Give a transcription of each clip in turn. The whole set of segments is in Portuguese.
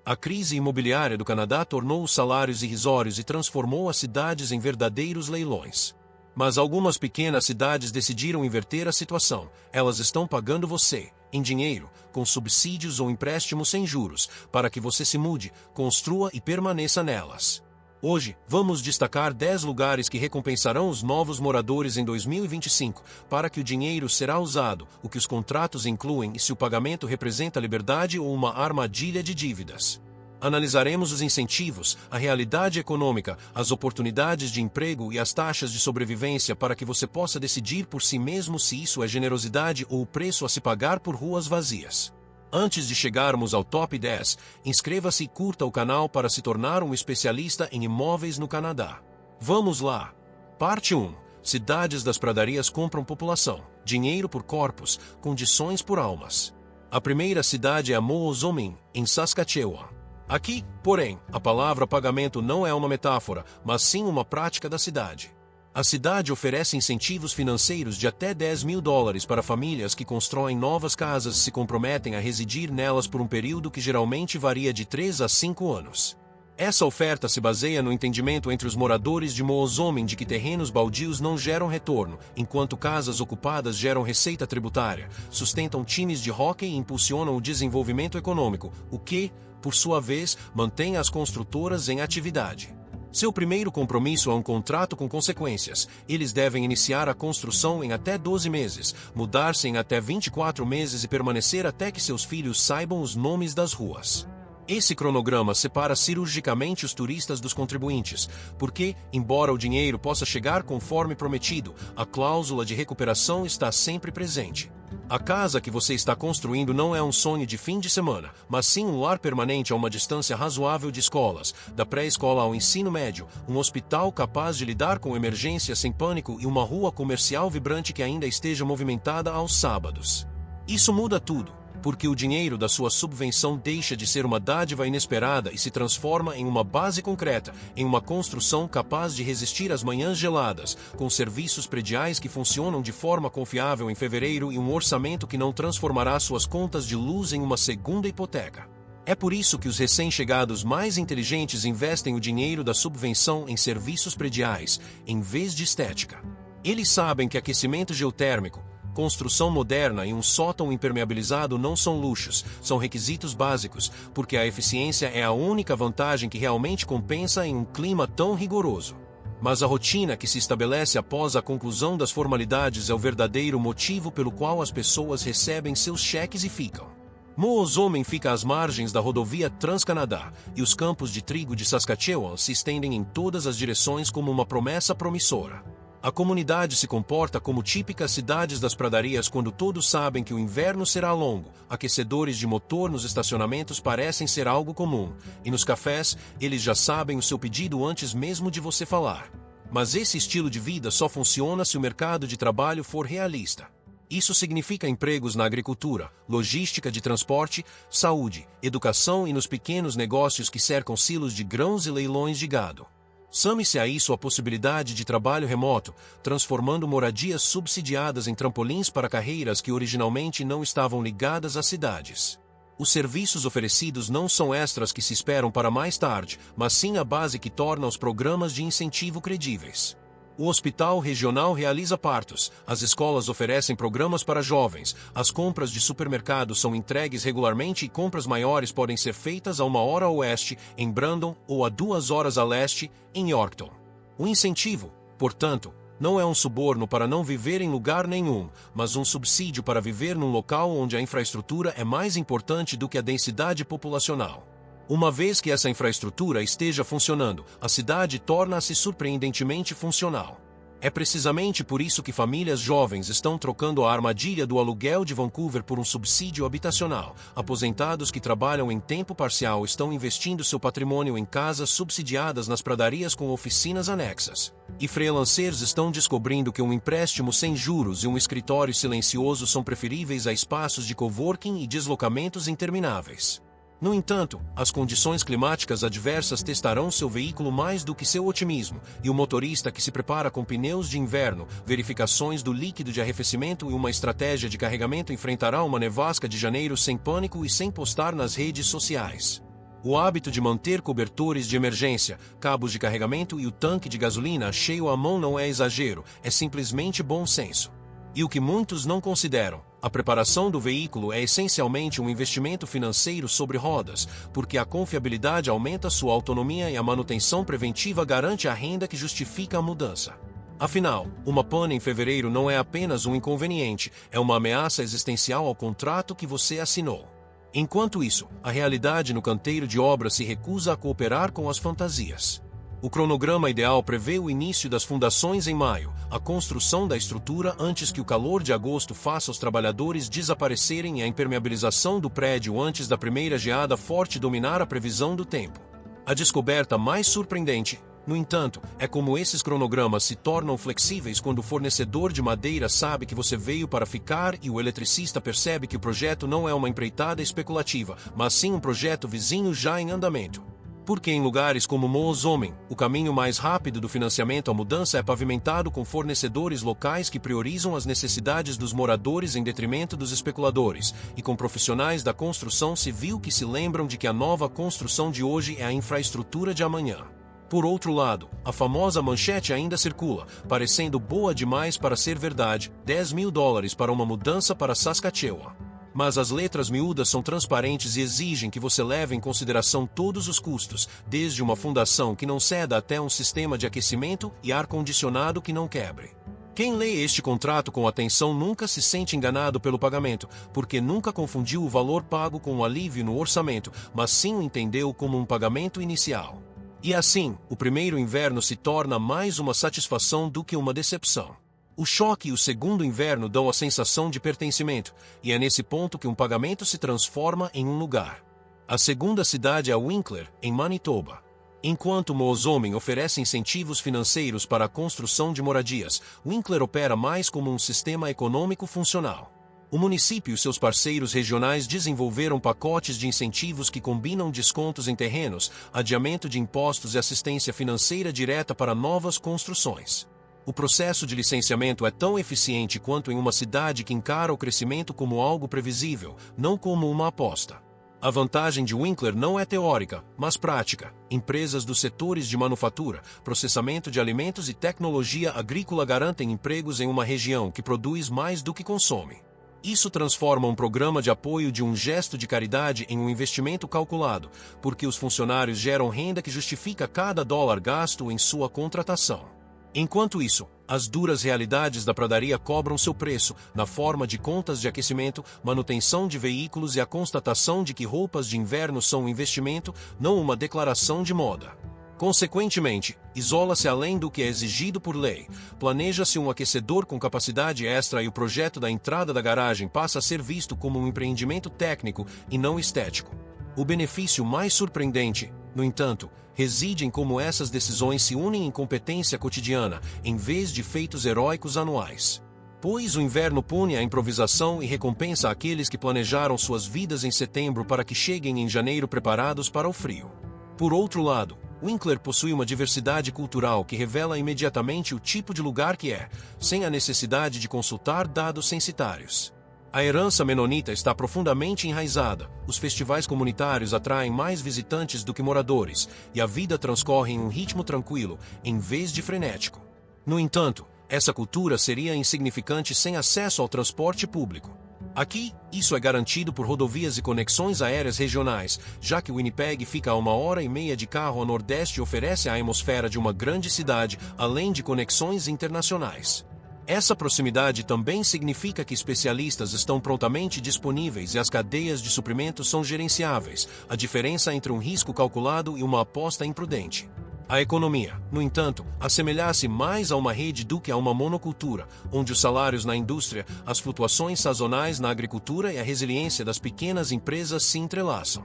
A crise imobiliária do Canadá tornou os salários irrisórios e transformou as cidades em verdadeiros leilões. Mas algumas pequenas cidades decidiram inverter a situação. Elas estão pagando você, em dinheiro, com subsídios ou empréstimos sem juros, para que você se mude, construa e permaneça nelas. Hoje, vamos destacar 10 lugares que recompensarão os novos moradores em 2025, para que o dinheiro será usado, o que os contratos incluem e se o pagamento representa liberdade ou uma armadilha de dívidas. Analisaremos os incentivos, a realidade econômica, as oportunidades de emprego e as taxas de sobrevivência para que você possa decidir por si mesmo se isso é generosidade ou o preço a se pagar por ruas vazias. Antes de chegarmos ao top 10, inscreva-se e curta o canal para se tornar um especialista em imóveis no Canadá. Vamos lá! Parte 1. Cidades das pradarias compram população, dinheiro por corpos, condições por almas. A primeira cidade é Moosomin, em Saskatchewan. Aqui, porém, a palavra pagamento não é uma metáfora, mas sim uma prática da cidade. A cidade oferece incentivos financeiros de até $10.000 para famílias que constroem novas casas e se comprometem a residir nelas por um período que geralmente varia de 3 a 5 anos. Essa oferta se baseia no entendimento entre os moradores de Moosomin de que terrenos baldios não geram retorno, enquanto casas ocupadas geram receita tributária, sustentam times de hóquei e impulsionam o desenvolvimento econômico, o que, por sua vez, mantém as construtoras em atividade. Seu primeiro compromisso é um contrato com consequências. Eles devem iniciar a construção em até 12 meses, mudar-se em até 24 meses e permanecer até que seus filhos saibam os nomes das ruas. Esse cronograma separa cirurgicamente os turistas dos contribuintes, porque, embora o dinheiro possa chegar conforme prometido, a cláusula de recuperação está sempre presente. A casa que você está construindo não é um sonho de fim de semana, mas sim um lar permanente a uma distância razoável de escolas, da pré-escola ao ensino médio, um hospital capaz de lidar com emergências sem pânico e uma rua comercial vibrante que ainda esteja movimentada aos sábados. Isso muda tudo, porque o dinheiro da sua subvenção deixa de ser uma dádiva inesperada e se transforma em uma base concreta, em uma construção capaz de resistir às manhãs geladas, com serviços prediais que funcionam de forma confiável em fevereiro e um orçamento que não transformará suas contas de luz em uma segunda hipoteca. É por isso que os recém-chegados mais inteligentes investem o dinheiro da subvenção em serviços prediais, em vez de estética. Eles sabem que aquecimento geotérmico, construção moderna e um sótão impermeabilizado não são luxos, são requisitos básicos, porque a eficiência é a única vantagem que realmente compensa em um clima tão rigoroso. Mas a rotina que se estabelece após a conclusão das formalidades é o verdadeiro motivo pelo qual as pessoas recebem seus cheques e ficam. Moosomin fica às margens da rodovia Trans-Canadá, e os campos de trigo de Saskatchewan se estendem em todas as direções como uma promessa promissora. A comunidade se comporta como típicas cidades das pradarias quando todos sabem que o inverno será longo, aquecedores de motor nos estacionamentos parecem ser algo comum, e nos cafés, eles já sabem o seu pedido antes mesmo de você falar. Mas esse estilo de vida só funciona se o mercado de trabalho for realista. Isso significa empregos na agricultura, logística de transporte, saúde, educação e nos pequenos negócios que cercam silos de grãos e leilões de gado. Some-se a isso a possibilidade de trabalho remoto, transformando moradias subsidiadas em trampolins para carreiras que originalmente não estavam ligadas às cidades. Os serviços oferecidos não são extras que se esperam para mais tarde, mas sim a base que torna os programas de incentivo credíveis. O hospital regional realiza partos, as escolas oferecem programas para jovens, as compras de supermercado são entregues regularmente e compras maiores podem ser feitas a 1 hora a oeste, em Brandon, ou a 2 horas a leste, em Yorkton. O incentivo, portanto, não é um suborno para não viver em lugar nenhum, mas um subsídio para viver num local onde a infraestrutura é mais importante do que a densidade populacional. Uma vez que essa infraestrutura esteja funcionando, a cidade torna-se surpreendentemente funcional. É precisamente por isso que famílias jovens estão trocando a armadilha do aluguel de Vancouver por um subsídio habitacional. Aposentados que trabalham em tempo parcial estão investindo seu patrimônio em casas subsidiadas nas pradarias com oficinas anexas. E freelancers estão descobrindo que um empréstimo sem juros e um escritório silencioso são preferíveis a espaços de coworking e deslocamentos intermináveis. No entanto, as condições climáticas adversas testarão seu veículo mais do que seu otimismo, e o motorista que se prepara com pneus de inverno, verificações do líquido de arrefecimento e uma estratégia de carregamento enfrentará uma nevasca de janeiro sem pânico e sem postar nas redes sociais. O hábito de manter cobertores de emergência, cabos de carregamento e o tanque de gasolina cheio à mão não é exagero, é simplesmente bom senso. E o que muitos não consideram, a preparação do veículo é essencialmente um investimento financeiro sobre rodas, porque a confiabilidade aumenta sua autonomia e a manutenção preventiva garante a renda que justifica a mudança. Afinal, uma pane em fevereiro não é apenas um inconveniente, é uma ameaça existencial ao contrato que você assinou. Enquanto isso, a realidade no canteiro de obras se recusa a cooperar com as fantasias. O cronograma ideal prevê o início das fundações em maio, a construção da estrutura antes que o calor de agosto faça os trabalhadores desaparecerem e a impermeabilização do prédio antes da primeira geada forte dominar a previsão do tempo. A descoberta mais surpreendente, no entanto, é como esses cronogramas se tornam flexíveis quando o fornecedor de madeira sabe que você veio para ficar e o eletricista percebe que o projeto não é uma empreitada especulativa, mas sim um projeto vizinho já em andamento. Porque em lugares como Moosomin, o caminho mais rápido do financiamento à mudança é pavimentado com fornecedores locais que priorizam as necessidades dos moradores em detrimento dos especuladores, e com profissionais da construção civil que se lembram de que a nova construção de hoje é a infraestrutura de amanhã. Por outro lado, a famosa manchete ainda circula, parecendo boa demais para ser verdade, $10.000 para uma mudança para Saskatchewan. Mas as letras miúdas são transparentes e exigem que você leve em consideração todos os custos, desde uma fundação que não ceda até um sistema de aquecimento e ar-condicionado que não quebre. Quem lê este contrato com atenção nunca se sente enganado pelo pagamento, porque nunca confundiu o valor pago com o alívio no orçamento, mas sim o entendeu como um pagamento inicial. E assim, o primeiro inverno se torna mais uma satisfação do que uma decepção. O choque e o segundo inverno dão a sensação de pertencimento, e é nesse ponto que um pagamento se transforma em um lugar. A segunda cidade é Winkler, em Manitoba. Enquanto Moosomin oferece incentivos financeiros para a construção de moradias, Winkler opera mais como um sistema econômico funcional. O município e seus parceiros regionais desenvolveram pacotes de incentivos que combinam descontos em terrenos, adiamento de impostos e assistência financeira direta para novas construções. O processo de licenciamento é tão eficiente quanto em uma cidade que encara o crescimento como algo previsível, não como uma aposta. A vantagem de Winkler não é teórica, mas prática. Empresas dos setores de manufatura, processamento de alimentos e tecnologia agrícola garantem empregos em uma região que produz mais do que consome. Isso transforma um programa de apoio de um gesto de caridade em um investimento calculado, porque os funcionários geram renda que justifica cada dólar gasto em sua contratação. Enquanto isso, as duras realidades da pradaria cobram seu preço, na forma de contas de aquecimento, manutenção de veículos e a constatação de que roupas de inverno são um investimento, não uma declaração de moda. Consequentemente, isola-se além do que é exigido por lei, planeja-se um aquecedor com capacidade extra e o projeto da entrada da garagem passa a ser visto como um empreendimento técnico e não estético. O benefício mais surpreendente, no entanto, reside em como essas decisões se unem em competência cotidiana, em vez de feitos heróicos anuais. Pois o inverno pune a improvisação e recompensa aqueles que planejaram suas vidas em setembro para que cheguem em janeiro preparados para o frio. Por outro lado, Winkler possui uma diversidade cultural que revela imediatamente o tipo de lugar que é, sem a necessidade de consultar dados censitários. A herança menonita está profundamente enraizada, os festivais comunitários atraem mais visitantes do que moradores, e a vida transcorre em um ritmo tranquilo, em vez de frenético. No entanto, essa cultura seria insignificante sem acesso ao transporte público. Aqui, isso é garantido por rodovias e conexões aéreas regionais, já que Winnipeg fica a 1h30 de carro a nordeste e oferece a atmosfera de uma grande cidade, além de conexões internacionais. Essa proximidade também significa que especialistas estão prontamente disponíveis e as cadeias de suprimentos são gerenciáveis, a diferença entre um risco calculado e uma aposta imprudente. A economia, no entanto, assemelha-se mais a uma rede do que a uma monocultura, onde os salários na indústria, as flutuações sazonais na agricultura e a resiliência das pequenas empresas se entrelaçam.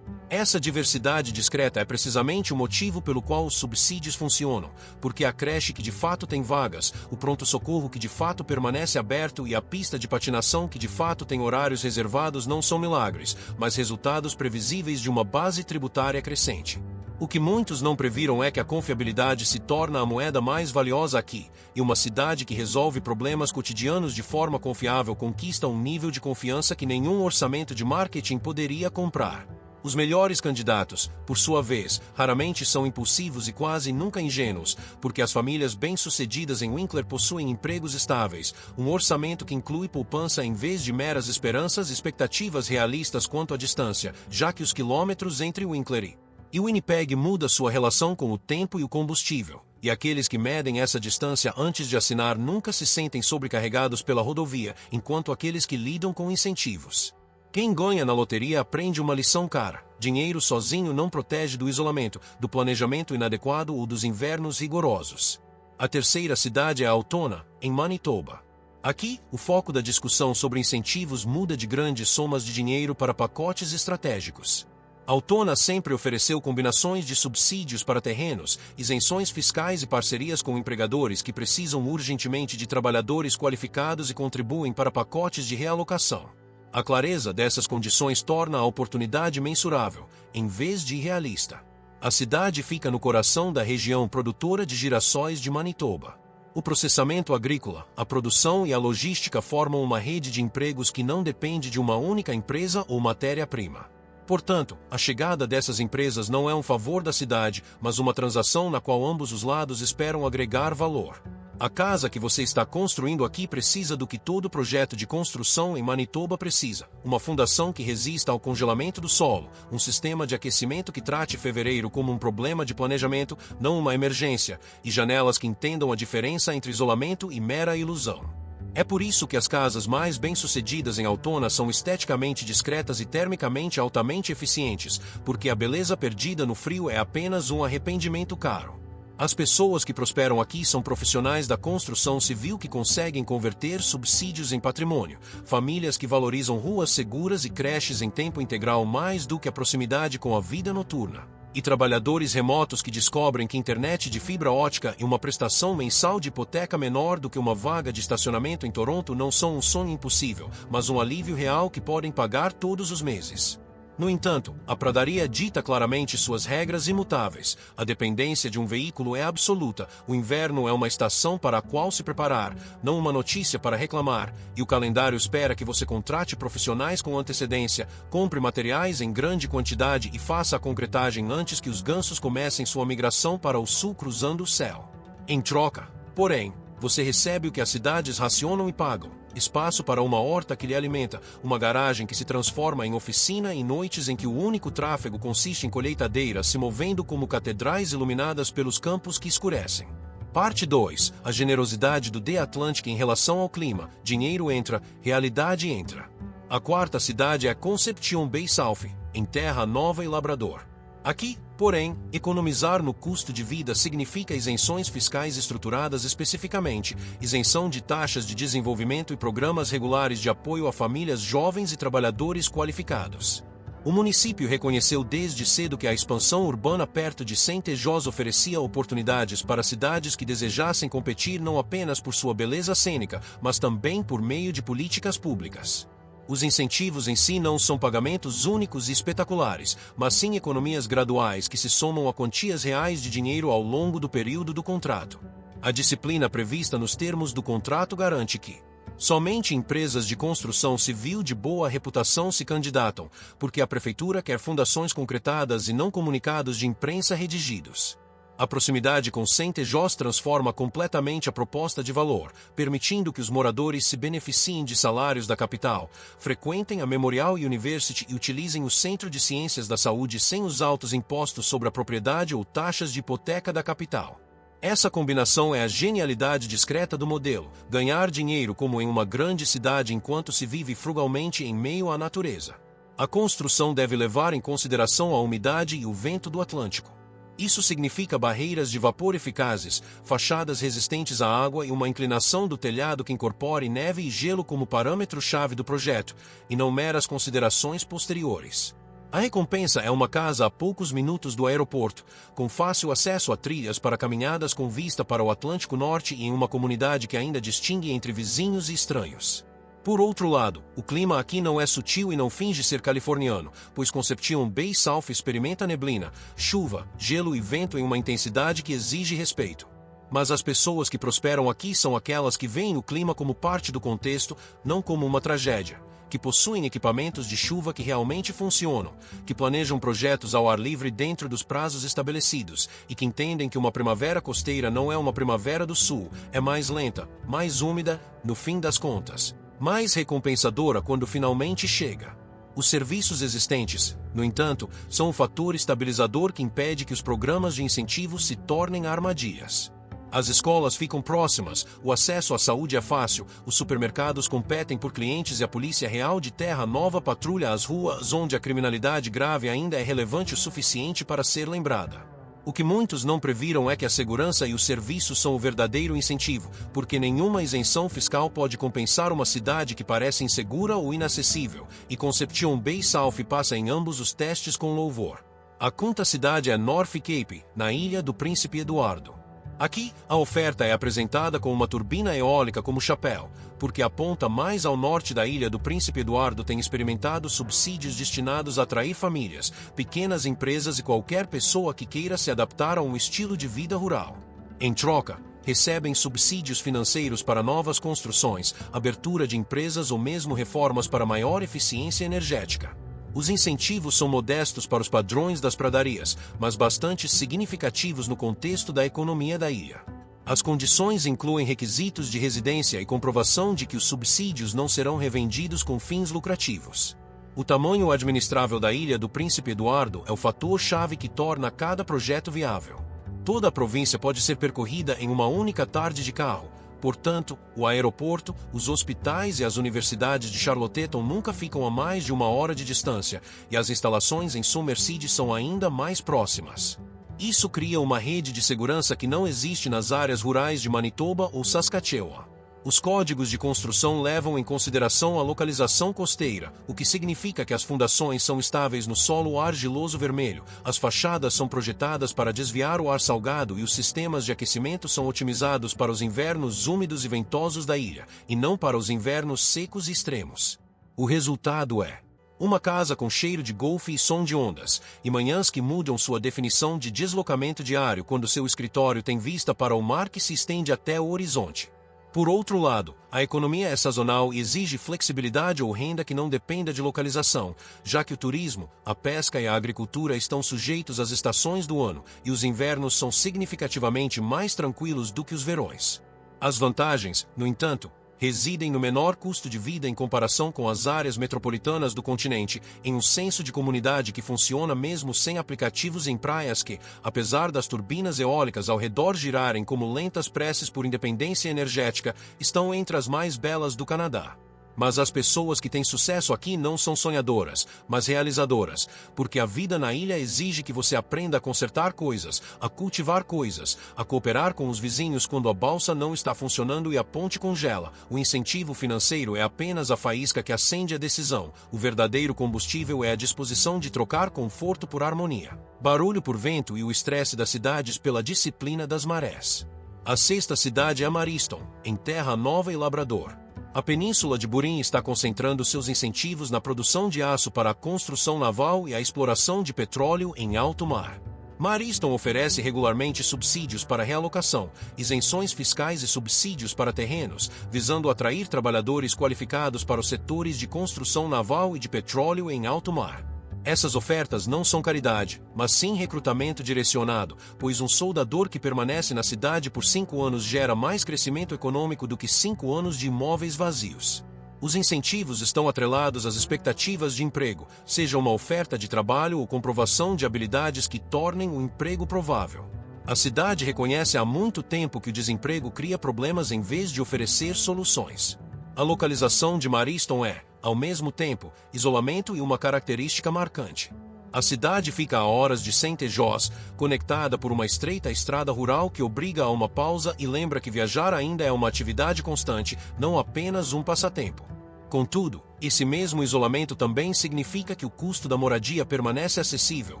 Essa diversidade discreta é precisamente o motivo pelo qual os subsídios funcionam, porque a creche que de fato tem vagas, o pronto-socorro que de fato permanece aberto e a pista de patinação que de fato tem horários reservados não são milagres, mas resultados previsíveis de uma base tributária crescente. O que muitos não previram é que a confiabilidade se torna a moeda mais valiosa aqui, e uma cidade que resolve problemas cotidianos de forma confiável conquista um nível de confiança que nenhum orçamento de marketing poderia comprar. Os melhores candidatos, por sua vez, raramente são impulsivos e quase nunca ingênuos, porque as famílias bem-sucedidas em Winkler possuem empregos estáveis, um orçamento que inclui poupança em vez de meras esperanças e expectativas realistas quanto à distância, já que os quilômetros entre Winkler e Winnipeg muda sua relação com o tempo e o combustível, e aqueles que medem essa distância antes de assinar nunca se sentem sobrecarregados pela rodovia, enquanto aqueles que lidam com incentivos. Quem ganha na loteria aprende uma lição cara. Dinheiro sozinho não protege do isolamento, do planejamento inadequado ou dos invernos rigorosos. A terceira cidade é Altona, em Manitoba. Aqui, o foco da discussão sobre incentivos muda de grandes somas de dinheiro para pacotes estratégicos. Altona sempre ofereceu combinações de subsídios para terrenos, isenções fiscais e parcerias com empregadores que precisam urgentemente de trabalhadores qualificados e contribuem para pacotes de realocação. A clareza dessas condições torna a oportunidade mensurável, em vez de irrealista. A cidade fica no coração da região produtora de girassóis de Manitoba. O processamento agrícola, a produção e a logística formam uma rede de empregos que não depende de uma única empresa ou matéria-prima. Portanto, a chegada dessas empresas não é um favor da cidade, mas uma transação na qual ambos os lados esperam agregar valor. A casa que você está construindo aqui precisa do que todo projeto de construção em Manitoba precisa: uma fundação que resista ao congelamento do solo, um sistema de aquecimento que trate fevereiro como um problema de planejamento, não uma emergência, e janelas que entendam a diferença entre isolamento e mera ilusão. É por isso que as casas mais bem-sucedidas em Altona são esteticamente discretas e termicamente altamente eficientes, porque a beleza perdida no frio é apenas um arrependimento caro. As pessoas que prosperam aqui são profissionais da construção civil que conseguem converter subsídios em patrimônio, famílias que valorizam ruas seguras e creches em tempo integral mais do que a proximidade com a vida noturna, e trabalhadores remotos que descobrem que internet de fibra ótica e uma prestação mensal de hipoteca menor do que uma vaga de estacionamento em Toronto não são um sonho impossível, mas um alívio real que podem pagar todos os meses. No entanto, a pradaria dita claramente suas regras imutáveis. A dependência de um veículo é absoluta, o inverno é uma estação para a qual se preparar, não uma notícia para reclamar, e o calendário espera que você contrate profissionais com antecedência, compre materiais em grande quantidade e faça a concretagem antes que os gansos comecem sua migração para o sul cruzando o céu. Em troca, porém, você recebe o que as cidades racionam e pagam: espaço para uma horta que lhe alimenta, uma garagem que se transforma em oficina e noites em que o único tráfego consiste em colheitadeiras se movendo como catedrais iluminadas pelos campos que escurecem. Parte 2. A generosidade do The Atlantic em relação ao clima. Dinheiro entra, realidade entra. A quarta cidade é Conception Bay South, em Terra Nova e Labrador. Aqui, porém, economizar no custo de vida significa isenções fiscais estruturadas especificamente, isenção de taxas de desenvolvimento e programas regulares de apoio a famílias jovens e trabalhadores qualificados. O município reconheceu desde cedo que a expansão urbana perto de Saint-Joseph oferecia oportunidades para cidades que desejassem competir não apenas por sua beleza cênica, mas também por meio de políticas públicas. Os incentivos em si não são pagamentos únicos e espetaculares, mas sim economias graduais que se somam a quantias reais de dinheiro ao longo do período do contrato. A disciplina prevista nos termos do contrato garante que somente empresas de construção civil de boa reputação se candidatam, porque a prefeitura quer fundações concretadas e não comunicados de imprensa redigidos. A proximidade com Saint-Joseph transforma completamente a proposta de valor, permitindo que os moradores se beneficiem de salários da capital, frequentem a Memorial University e utilizem o Centro de Ciências da Saúde sem os altos impostos sobre a propriedade ou taxas de hipoteca da capital. Essa combinação é a genialidade discreta do modelo: ganhar dinheiro como em uma grande cidade enquanto se vive frugalmente em meio à natureza. A construção deve levar em consideração a umidade e o vento do Atlântico. Isso significa barreiras de vapor eficazes, fachadas resistentes à água e uma inclinação do telhado que incorpore neve e gelo como parâmetro-chave do projeto, e não meras considerações posteriores. A recompensa é uma casa a poucos minutos do aeroporto, com fácil acesso a trilhas para caminhadas com vista para o Atlântico Norte e em uma comunidade que ainda distingue entre vizinhos e estranhos. Por outro lado, o clima aqui não é sutil e não finge ser californiano, pois Conception Bay South experimenta neblina, chuva, gelo e vento em uma intensidade que exige respeito. Mas as pessoas que prosperam aqui são aquelas que veem o clima como parte do contexto, não como uma tragédia. que possuem equipamentos de chuva que realmente funcionam, que planejam projetos ao ar livre dentro dos prazos estabelecidos e que entendem que uma primavera costeira não é uma primavera do sul, é mais lenta, mais úmida, no fim das contas, mais recompensadora quando finalmente chega. Os serviços existentes, no entanto, são um fator estabilizador que impede que os programas de incentivo se tornem armadilhas. As escolas ficam próximas, o acesso à saúde é fácil, os supermercados competem por clientes e a Polícia Real de Terra Nova patrulha as ruas onde a criminalidade grave ainda é relevante o suficiente para ser lembrada. O que muitos não previram é que a segurança e os serviços são o verdadeiro incentivo, porque nenhuma isenção fiscal pode compensar uma cidade que parece insegura ou inacessível, e Conception Bay South passa em ambos os testes com louvor. A quinta cidade é North Cape, na Ilha do Príncipe Eduardo. Aqui, a oferta é apresentada com uma turbina eólica como chapéu, porque a ponta mais ao norte da Ilha do Príncipe Eduardo tem experimentado subsídios destinados a atrair famílias, pequenas empresas e qualquer pessoa que queira se adaptar a um estilo de vida rural. Em troca, recebem subsídios financeiros para novas construções, abertura de empresas ou mesmo reformas para maior eficiência energética. Os incentivos são modestos para os padrões das pradarias, mas bastante significativos no contexto da economia da ilha. As condições incluem requisitos de residência e comprovação de que os subsídios não serão revendidos com fins lucrativos. O tamanho administrável da Ilha do Príncipe Eduardo é o fator-chave que torna cada projeto viável. Toda a província pode ser percorrida em uma única tarde de carro. Portanto, o aeroporto, os hospitais e as universidades de Charlottetown nunca ficam a mais de 1 hora de distância, e as instalações em Summerside são ainda mais próximas. Isso cria uma rede de segurança que não existe nas áreas rurais de Manitoba ou Saskatchewan. Os códigos de construção levam em consideração a localização costeira, o que significa que as fundações são estáveis no solo argiloso vermelho, as fachadas são projetadas para desviar o ar salgado e os sistemas de aquecimento são otimizados para os invernos úmidos e ventosos da ilha, e não para os invernos secos e extremos. O resultado é uma casa com cheiro de golfe e som de ondas, e manhãs que mudam sua definição de deslocamento diário quando seu escritório tem vista para o mar que se estende até o horizonte. Por outro lado, a economia é sazonal e exige flexibilidade ou renda que não dependa de localização, já que o turismo, a pesca e a agricultura estão sujeitos às estações do ano, e os invernos são significativamente mais tranquilos do que os verões. As vantagens, no entanto, residem no menor custo de vida em comparação com as áreas metropolitanas do continente, em um senso de comunidade que funciona mesmo sem aplicativos em praias que, apesar das turbinas eólicas ao redor girarem como lentas preces por independência energética, estão entre as mais belas do Canadá. Mas as pessoas que têm sucesso aqui não são sonhadoras, mas realizadoras, porque a vida na ilha exige que você aprenda a consertar coisas, a cultivar coisas, a cooperar com os vizinhos quando a balsa não está funcionando e a ponte congela. O incentivo financeiro é apenas a faísca que acende a decisão. O verdadeiro combustível é a disposição de trocar conforto por harmonia, barulho por vento e o estresse das cidades pela disciplina das marés. A sexta cidade é Mariston, em Terra Nova e Labrador. A península de Burin está concentrando seus incentivos na produção de aço para a construção naval e a exploração de petróleo em alto mar. Mariston oferece regularmente subsídios para realocação, isenções fiscais e subsídios para terrenos, visando atrair trabalhadores qualificados para os setores de construção naval e de petróleo em alto mar. Essas ofertas não são caridade, mas sim recrutamento direcionado, pois um soldador que permanece na cidade por 5 anos gera mais crescimento econômico do que 5 anos de imóveis vazios. Os incentivos estão atrelados às expectativas de emprego, seja uma oferta de trabalho ou comprovação de habilidades que tornem o emprego provável. A cidade reconhece há muito tempo que o desemprego cria problemas em vez de oferecer soluções. A localização de Mariston é, ao mesmo tempo, isolamento e uma característica marcante. A cidade fica a horas de Saint-Jos, conectada por uma estreita estrada rural que obriga a uma pausa e lembra que viajar ainda é uma atividade constante, não apenas um passatempo. Contudo, esse mesmo isolamento também significa que o custo da moradia permanece acessível,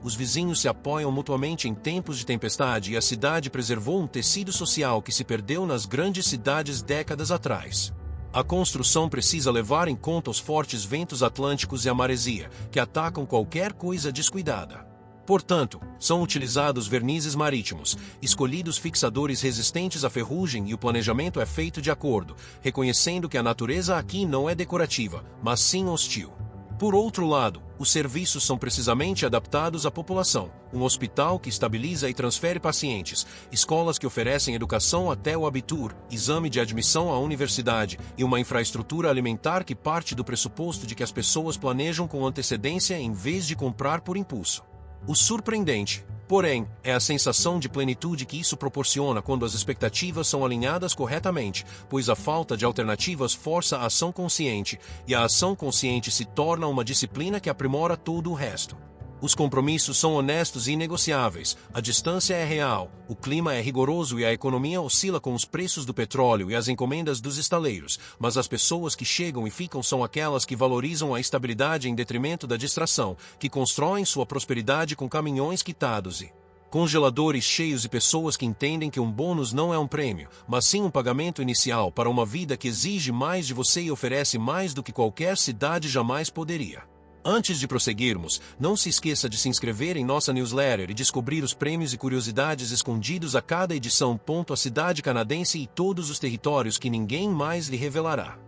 os vizinhos se apoiam mutuamente em tempos de tempestade e a cidade preservou um tecido social que se perdeu nas grandes cidades décadas atrás. A construção precisa levar em conta os fortes ventos atlânticos e a maresia, que atacam qualquer coisa descuidada. Portanto, são utilizados vernizes marítimos, escolhidos fixadores resistentes à ferrugem e o planejamento é feito de acordo, reconhecendo que a natureza aqui não é decorativa, mas sim hostil. Por outro lado, os serviços são precisamente adaptados à população, um hospital que estabiliza e transfere pacientes, escolas que oferecem educação até o abitur, exame de admissão à universidade e uma infraestrutura alimentar que parte do pressuposto de que as pessoas planejam com antecedência em vez de comprar por impulso. O surpreendente, porém, é a sensação de plenitude que isso proporciona quando as expectativas são alinhadas corretamente, pois a falta de alternativas força a ação consciente, e a ação consciente se torna uma disciplina que aprimora todo o resto. Os compromissos são honestos e inegociáveis, a distância é real, o clima é rigoroso e a economia oscila com os preços do petróleo e as encomendas dos estaleiros, mas as pessoas que chegam e ficam são aquelas que valorizam a estabilidade em detrimento da distração, que constroem sua prosperidade com caminhões quitados e congeladores cheios e pessoas que entendem que um bônus não é um prêmio, mas sim um pagamento inicial para uma vida que exige mais de você e oferece mais do que qualquer cidade jamais poderia. Antes de prosseguirmos, não se esqueça de se inscrever em nossa newsletter e descobrir os prêmios e curiosidades escondidos a cada edição. A cidade canadense e todos os territórios que ninguém mais lhe revelará.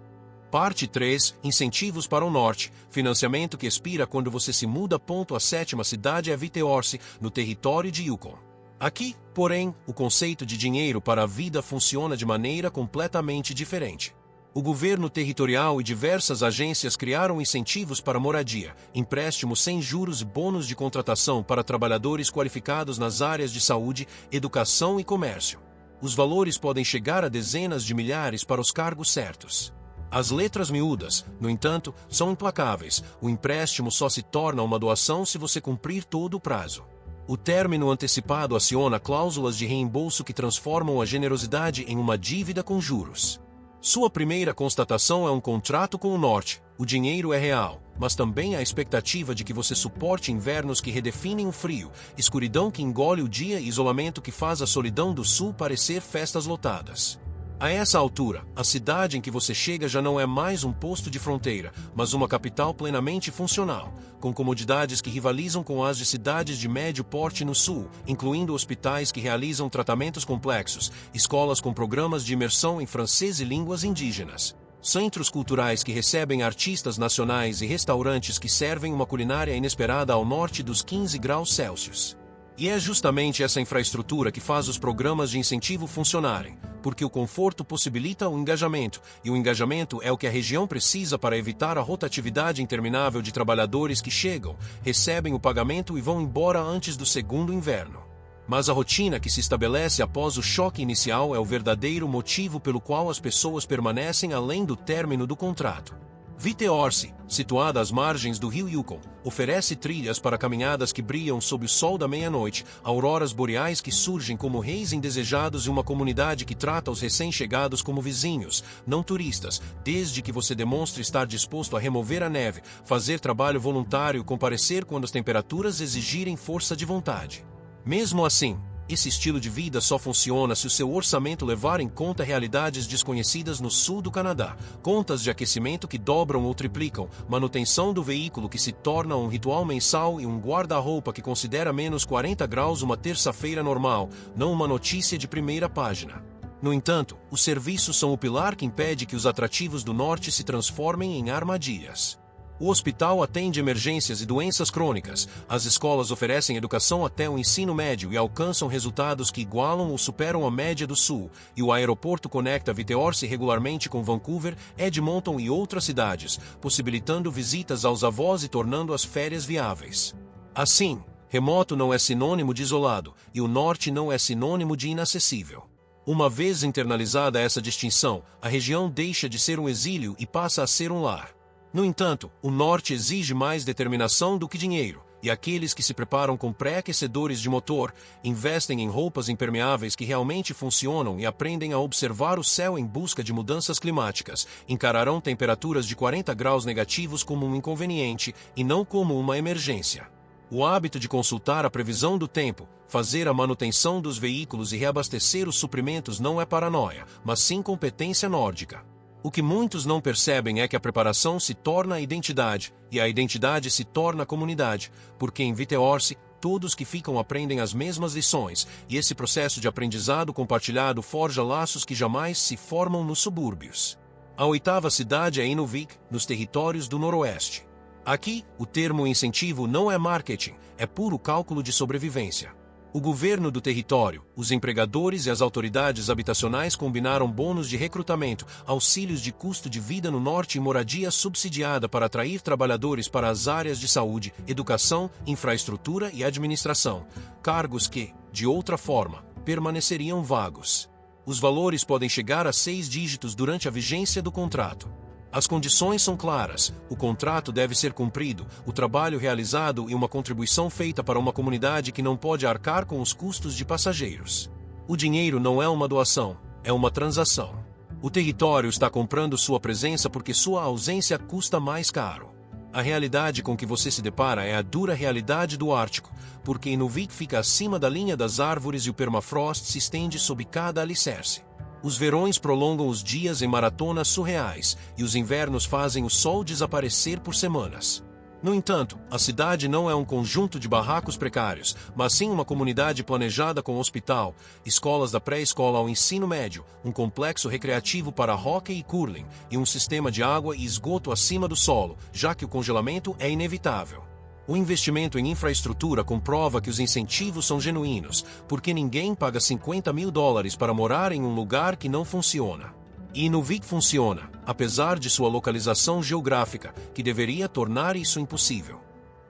Parte 3. Incentivos para o Norte. Financiamento que expira quando você se muda. A sétima cidade é Viteorse, no território de Yukon. Aqui, porém, o conceito de dinheiro para a vida funciona de maneira completamente diferente. O governo territorial e diversas agências criaram incentivos para moradia, empréstimos sem juros e bônus de contratação para trabalhadores qualificados nas áreas de saúde, educação e comércio. Os valores podem chegar a dezenas de milhares para os cargos certos. As letras miúdas, no entanto, são implacáveis. O empréstimo só se torna uma doação se você cumprir todo o prazo. O término antecipado aciona cláusulas de reembolso que transformam a generosidade em uma dívida com juros. Sua primeira constatação é um contrato com o Norte. O dinheiro é real, mas também a expectativa de que você suporte invernos que redefinem o frio, escuridão que engole o dia e isolamento que faz a solidão do Sul parecer festas lotadas. A essa altura, a cidade em que você chega já não é mais um posto de fronteira, mas uma capital plenamente funcional, com comodidades que rivalizam com as de cidades de médio porte no sul, incluindo hospitais que realizam tratamentos complexos, escolas com programas de imersão em francês e línguas indígenas, centros culturais que recebem artistas nacionais e restaurantes que servem uma culinária inesperada ao norte dos 15 graus Celsius. E é justamente essa infraestrutura que faz os programas de incentivo funcionarem, porque o conforto possibilita o engajamento, e o engajamento é o que a região precisa para evitar a rotatividade interminável de trabalhadores que chegam, recebem o pagamento e vão embora antes do segundo inverno. Mas a rotina que se estabelece após o choque inicial é o verdadeiro motivo pelo qual as pessoas permanecem além do término do contrato. Viteorse, situada às margens do rio Yukon, oferece trilhas para caminhadas que brilham sob o sol da meia-noite, auroras boreais que surgem como reis indesejados e uma comunidade que trata os recém-chegados como vizinhos, não turistas, desde que você demonstre estar disposto a remover a neve, fazer trabalho voluntário e comparecer quando as temperaturas exigirem força de vontade. Mesmo assim, esse estilo de vida só funciona se o seu orçamento levar em conta realidades desconhecidas no sul do Canadá, contas de aquecimento que dobram ou triplicam, manutenção do veículo que se torna um ritual mensal e um guarda-roupa que considera menos 40 graus uma terça-feira normal, não uma notícia de primeira página. No entanto, os serviços são o pilar que impede que os atrativos do norte se transformem em armadilhas. O hospital atende emergências e doenças crônicas, as escolas oferecem educação até o ensino médio e alcançam resultados que igualam ou superam a média do Sul, e o aeroporto conecta Viteorse regularmente com Vancouver, Edmonton e outras cidades, possibilitando visitas aos avós e tornando as férias viáveis. Assim, remoto não é sinônimo de isolado, e o norte não é sinônimo de inacessível. Uma vez internalizada essa distinção, a região deixa de ser um exílio e passa a ser um lar. No entanto, o norte exige mais determinação do que dinheiro, e aqueles que se preparam com pré-aquecedores de motor, investem em roupas impermeáveis que realmente funcionam e aprendem a observar o céu em busca de mudanças climáticas, encararão temperaturas de 40 graus negativos como um inconveniente e não como uma emergência. O hábito de consultar a previsão do tempo, fazer a manutenção dos veículos e reabastecer os suprimentos não é paranoia, mas sim competência nórdica. O que muitos não percebem é que a preparação se torna a identidade, e a identidade se torna a comunidade, porque em Viteorse, todos que ficam aprendem as mesmas lições, e esse processo de aprendizado compartilhado forja laços que jamais se formam nos subúrbios. A oitava cidade é Inuvik, nos territórios do Noroeste. Aqui, o termo incentivo não é marketing, é puro cálculo de sobrevivência. O governo do território, os empregadores e as autoridades habitacionais combinaram bônus de recrutamento, auxílios de custo de vida no norte e moradia subsidiada para atrair trabalhadores para as áreas de saúde, educação, infraestrutura e administração, cargos que, de outra forma, permaneceriam vagos. Os valores podem chegar a 6 dígitos durante a vigência do contrato. As condições são claras, o contrato deve ser cumprido, o trabalho realizado e uma contribuição feita para uma comunidade que não pode arcar com os custos de passageiros. O dinheiro não é uma doação, é uma transação. O território está comprando sua presença porque sua ausência custa mais caro. A realidade com que você se depara é a dura realidade do Ártico, porque Inuvik fica acima da linha das árvores e o permafrost se estende sob cada alicerce. Os verões prolongam os dias em maratonas surreais, e os invernos fazem o sol desaparecer por semanas. No entanto, a cidade não é um conjunto de barracos precários, mas sim uma comunidade planejada com hospital, escolas da pré-escola ao ensino médio, um complexo recreativo para hóquei e curling, e um sistema de água e esgoto acima do solo, já que o congelamento é inevitável. O investimento em infraestrutura comprova que os incentivos são genuínos, porque ninguém paga $50.000 para morar em um lugar que não funciona. E Inuvik funciona, apesar de sua localização geográfica, que deveria tornar isso impossível.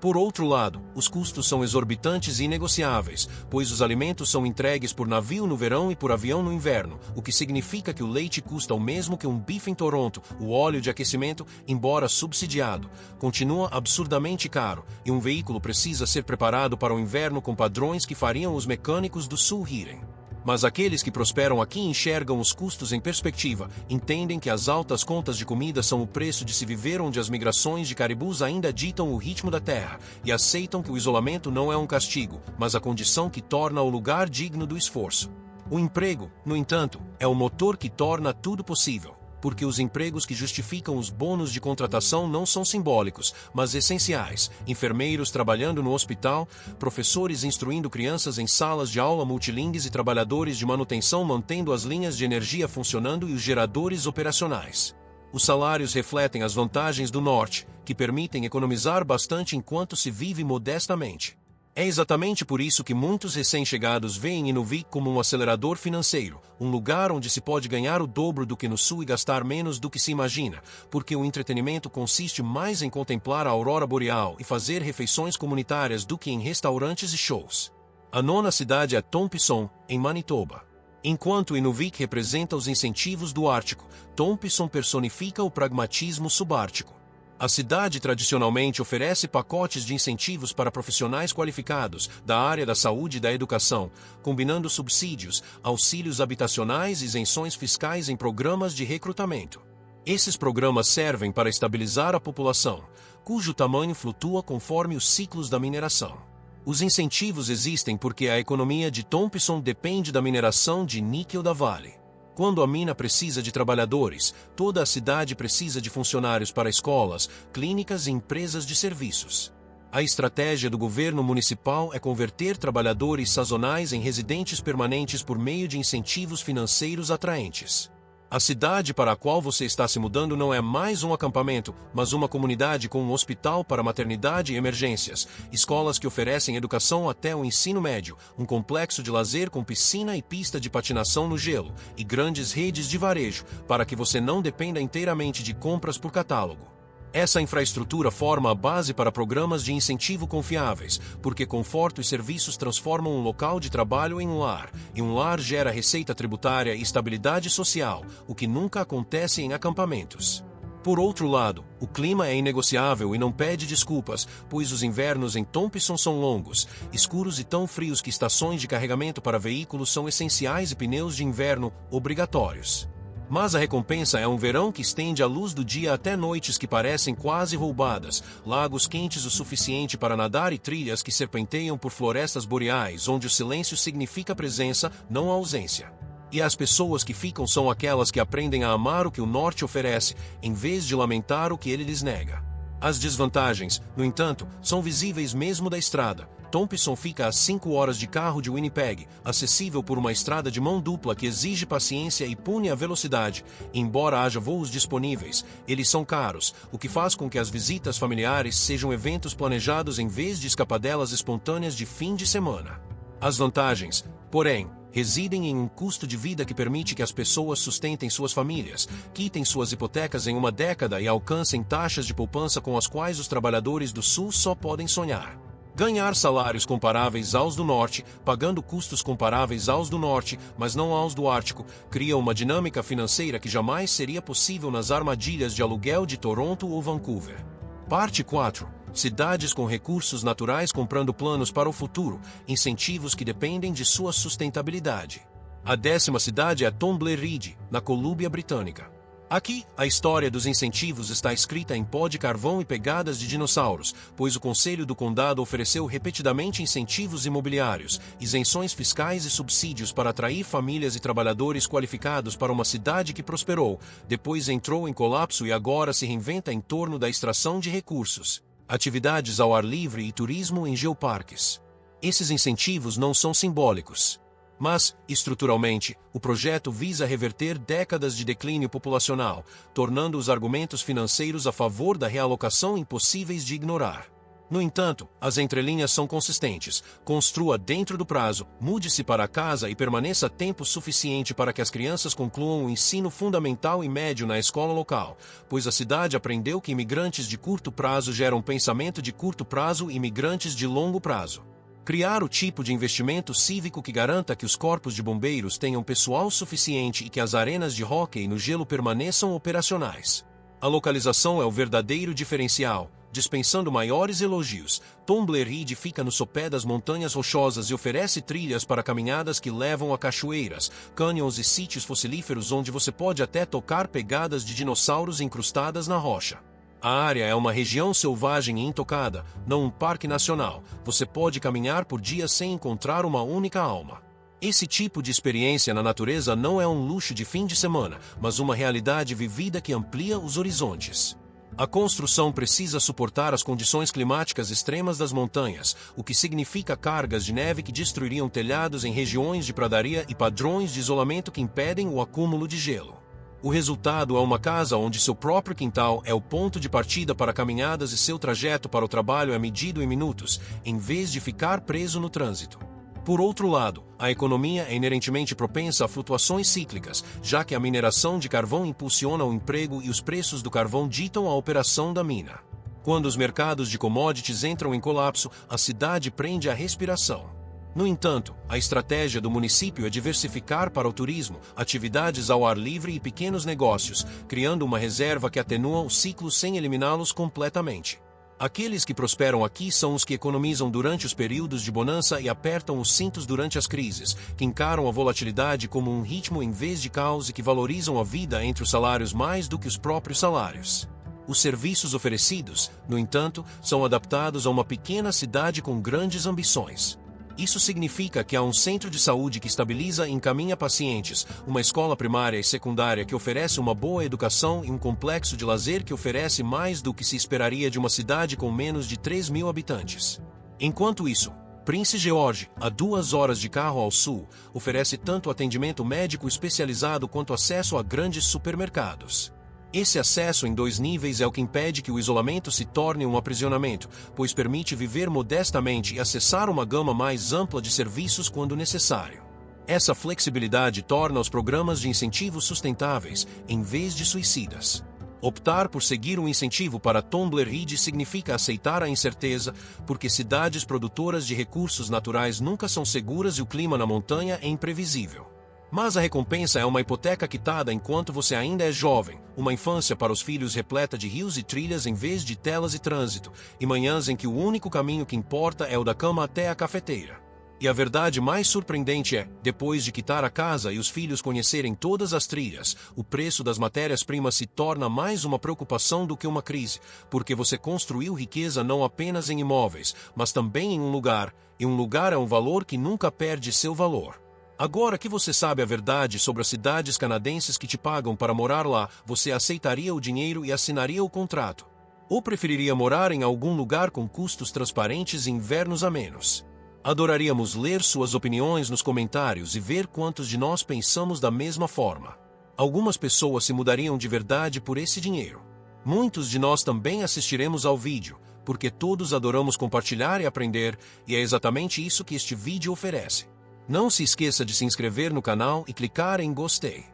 Por outro lado, os custos são exorbitantes e inegociáveis, pois os alimentos são entregues por navio no verão e por avião no inverno, o que significa que o leite custa o mesmo que um bife em Toronto, o óleo de aquecimento, embora subsidiado, continua absurdamente caro, e um veículo precisa ser preparado para o inverno com padrões que fariam os mecânicos do sul rirem. Mas aqueles que prosperam aqui enxergam os custos em perspectiva, entendem que as altas contas de comida são o preço de se viver onde as migrações de caribus ainda ditam o ritmo da terra, e aceitam que o isolamento não é um castigo, mas a condição que torna o lugar digno do esforço. O emprego, no entanto, é o motor que torna tudo possível, porque os empregos que justificam os bônus de contratação não são simbólicos, mas essenciais. Enfermeiros trabalhando no hospital, professores instruindo crianças em salas de aula multilingues e trabalhadores de manutenção mantendo as linhas de energia funcionando e os geradores operacionais. Os salários refletem as vantagens do norte, que permitem economizar bastante enquanto se vive modestamente. É exatamente por isso que muitos recém-chegados veem Inuvik como um acelerador financeiro, um lugar onde se pode ganhar o dobro do que no sul e gastar menos do que se imagina, porque o entretenimento consiste mais em contemplar a aurora boreal e fazer refeições comunitárias do que em restaurantes e shows. A nona cidade é Thompson, em Manitoba. Enquanto Inuvik representa os incentivos do Ártico, Thompson personifica o pragmatismo subártico. A cidade tradicionalmente oferece pacotes de incentivos para profissionais qualificados da área da saúde e da educação, combinando subsídios, auxílios habitacionais e isenções fiscais em programas de recrutamento. Esses programas servem para estabilizar a população, cujo tamanho flutua conforme os ciclos da mineração. Os incentivos existem porque a economia de Thompson depende da mineração de níquel da Vale. Quando a mina precisa de trabalhadores, toda a cidade precisa de funcionários para escolas, clínicas e empresas de serviços. A estratégia do governo municipal é converter trabalhadores sazonais em residentes permanentes por meio de incentivos financeiros atraentes. A cidade para a qual você está se mudando não é mais um acampamento, mas uma comunidade com um hospital para maternidade e emergências, escolas que oferecem educação até o ensino médio, um complexo de lazer com piscina e pista de patinação no gelo, e grandes redes de varejo, para que você não dependa inteiramente de compras por catálogo. Essa infraestrutura forma a base para programas de incentivo confiáveis, porque conforto e serviços transformam um local de trabalho em um lar, e um lar gera receita tributária e estabilidade social, o que nunca acontece em acampamentos. Por outro lado, o clima é inegociável e não pede desculpas, pois os invernos em Thompson são longos, escuros e tão frios que estações de carregamento para veículos são essenciais e pneus de inverno obrigatórios. Mas a recompensa é um verão que estende a luz do dia até noites que parecem quase roubadas, lagos quentes o suficiente para nadar e trilhas que serpenteiam por florestas boreais onde o silêncio significa presença, não ausência. E as pessoas que ficam são aquelas que aprendem a amar o que o norte oferece, em vez de lamentar o que ele lhes nega. As desvantagens, no entanto, são visíveis mesmo da estrada. Thompson fica a 5 horas de carro de Winnipeg, acessível por uma estrada de mão dupla que exige paciência e pune a velocidade. Embora haja voos disponíveis, eles são caros, o que faz com que as visitas familiares sejam eventos planejados em vez de escapadelas espontâneas de fim de semana. As vantagens, porém, residem em um custo de vida que permite que as pessoas sustentem suas famílias, quitem suas hipotecas em uma década e alcancem taxas de poupança com as quais os trabalhadores do Sul só podem sonhar. Ganhar salários comparáveis aos do Norte, pagando custos comparáveis aos do Norte, mas não aos do Ártico, cria uma dinâmica financeira que jamais seria possível nas armadilhas de aluguel de Toronto ou Vancouver. Parte 4. Cidades com recursos naturais comprando planos para o futuro, incentivos que dependem de sua sustentabilidade. A 10ª cidade é Tumbleweed, na Colúmbia Britânica. Aqui, a história dos incentivos está escrita em pó de carvão e pegadas de dinossauros, pois o Conselho do Condado ofereceu repetidamente incentivos imobiliários, isenções fiscais e subsídios para atrair famílias e trabalhadores qualificados para uma cidade que prosperou, depois entrou em colapso e agora se reinventa em torno da extração de recursos, atividades ao ar livre e turismo em geoparques. Esses incentivos não são simbólicos. Mas, estruturalmente, o projeto visa reverter décadas de declínio populacional, tornando os argumentos financeiros a favor da realocação impossíveis de ignorar. No entanto, as entrelinhas são consistentes. Construa dentro do prazo, mude-se para casa e permaneça tempo suficiente para que as crianças concluam o ensino fundamental e médio na escola local, pois a cidade aprendeu que imigrantes de curto prazo geram pensamento de curto prazo e imigrantes de longo prazo. Criar o tipo de investimento cívico que garanta que os corpos de bombeiros tenham pessoal suficiente e que as arenas de hóquei no gelo permaneçam operacionais. A localização é o verdadeiro diferencial, dispensando maiores elogios. Tumbleweed fica no sopé das montanhas rochosas e oferece trilhas para caminhadas que levam a cachoeiras, cânions e sítios fossilíferos onde você pode até tocar pegadas de dinossauros incrustadas na rocha. A área é uma região selvagem e intocada, não um parque nacional. Você pode caminhar por dias sem encontrar uma única alma. Esse tipo de experiência na natureza não é um luxo de fim de semana, mas uma realidade vivida que amplia os horizontes. A construção precisa suportar as condições climáticas extremas das montanhas, o que significa cargas de neve que destruiriam telhados em regiões de pradaria e padrões de isolamento que impedem o acúmulo de gelo. O resultado é uma casa onde seu próprio quintal é o ponto de partida para caminhadas e seu trajeto para o trabalho é medido em minutos, em vez de ficar preso no trânsito. Por outro lado, a economia é inerentemente propensa a flutuações cíclicas, já que a mineração de carvão impulsiona o emprego e os preços do carvão ditam a operação da mina. Quando os mercados de commodities entram em colapso, a cidade prende a respiração. No entanto, a estratégia do município é diversificar para o turismo, atividades ao ar livre e pequenos negócios, criando uma reserva que atenua os ciclos sem eliminá-los completamente. Aqueles que prosperam aqui são os que economizam durante os períodos de bonança e apertam os cintos durante as crises, que encaram a volatilidade como um ritmo em vez de caos e que valorizam a vida entre os salários mais do que os próprios salários. Os serviços oferecidos, no entanto, são adaptados a uma pequena cidade com grandes ambições. Isso significa que há um centro de saúde que estabiliza e encaminha pacientes, uma escola primária e secundária que oferece uma boa educação e um complexo de lazer que oferece mais do que se esperaria de uma cidade com menos de 3.000 habitantes. Enquanto isso, Prince George, a 2 horas de carro ao sul, oferece tanto atendimento médico especializado quanto acesso a grandes supermercados. Esse acesso em 2 níveis é o que impede que o isolamento se torne um aprisionamento, pois permite viver modestamente e acessar uma gama mais ampla de serviços quando necessário. Essa flexibilidade torna os programas de incentivos sustentáveis, em vez de suicidas. Optar por seguir um incentivo para Tumbleweed significa aceitar a incerteza, porque cidades produtoras de recursos naturais nunca são seguras e o clima na montanha é imprevisível. Mas a recompensa é uma hipoteca quitada enquanto você ainda é jovem, uma infância para os filhos repleta de rios e trilhas em vez de telas e trânsito, e manhãs em que o único caminho que importa é o da cama até a cafeteira. E a verdade mais surpreendente é, depois de quitar a casa e os filhos conhecerem todas as trilhas, o preço das matérias-primas se torna mais uma preocupação do que uma crise, porque você construiu riqueza não apenas em imóveis, mas também em um lugar, e um lugar é um valor que nunca perde seu valor. Agora que você sabe a verdade sobre as cidades canadenses que te pagam para morar lá, você aceitaria o dinheiro e assinaria o contrato. Ou preferiria morar em algum lugar com custos transparentes e invernos amenos? Adoraríamos ler suas opiniões nos comentários e ver quantos de nós pensamos da mesma forma. Algumas pessoas se mudariam de verdade por esse dinheiro. Muitos de nós também assistiremos ao vídeo, porque todos adoramos compartilhar e aprender, e é exatamente isso que este vídeo oferece. Não se esqueça de se inscrever no canal e clicar em gostei.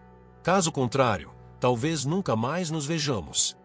Caso contrário, talvez nunca mais nos vejamos.